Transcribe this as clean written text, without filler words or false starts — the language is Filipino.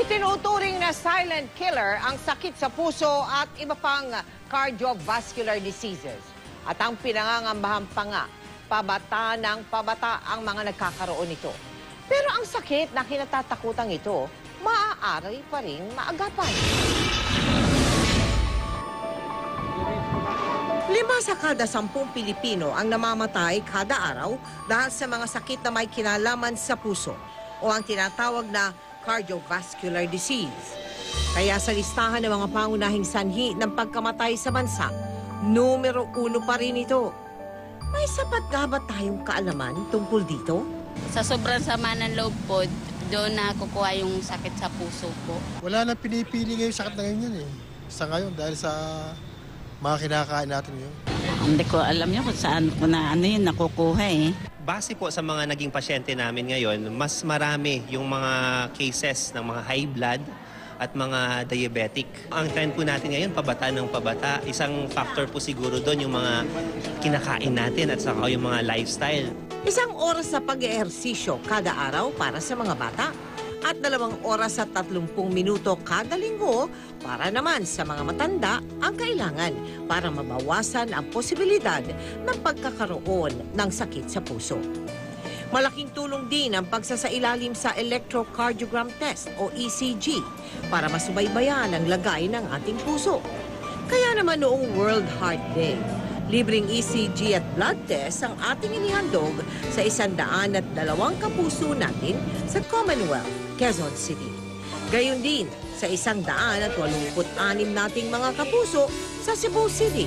Itinuturing na silent killer ang sakit sa puso at iba pang cardiovascular diseases. At ang pinangangambahan pa nga, pabata ng pabata ang mga nagkakaroon nito. Pero ang sakit na kinatatakutang ito, maaari pa rin maagapan. 5 sa kada 10 Pilipino ang namamatay kada araw dahil sa mga sakit na may kinalaman sa puso o ang tinatawag na cardiovascular disease. Kaya sa listahan ng mga pangunahing sanhi ng pagkamatay sa bansa, numero 1 pa rin ito. May sapat nga ba tayong kaalaman tungkol dito? Sa sobrang sama ng loob po, doon nakukuha yung sakit sa puso po. Wala nang pinipili ngayon sakit na ganyan eh. Sa ngayon dahil sa mga kinakain natin yun. Hindi ko alam yun kung saan ko na yun nakukuha eh. Base po sa mga naging pasyente namin ngayon, mas marami yung mga cases ng mga high blood at mga diabetic. Ang trend po natin ngayon, pabata ng pabata. Isang factor po siguro doon yung mga kinakain natin at saka yung mga lifestyle. 1 oras sa pag-ehersisyo kada araw para sa mga bata at 2 oras at 30 minuto kada linggo para naman sa mga matanda ang kailangan para mabawasan ang posibilidad ng pagkakaroon ng sakit sa puso. Malaking tulong din ang pagsasailalim sa electrocardiogram test o ECG para masubaybayan ang lagay ng ating puso. Kaya naman noong World Heart Day, libreng ECG at blood test ang ating inihandog sa 102 kapuso natin sa Commonwealth, Quezon City. Gayon din sa 186 nating mga kapuso sa Cebu City.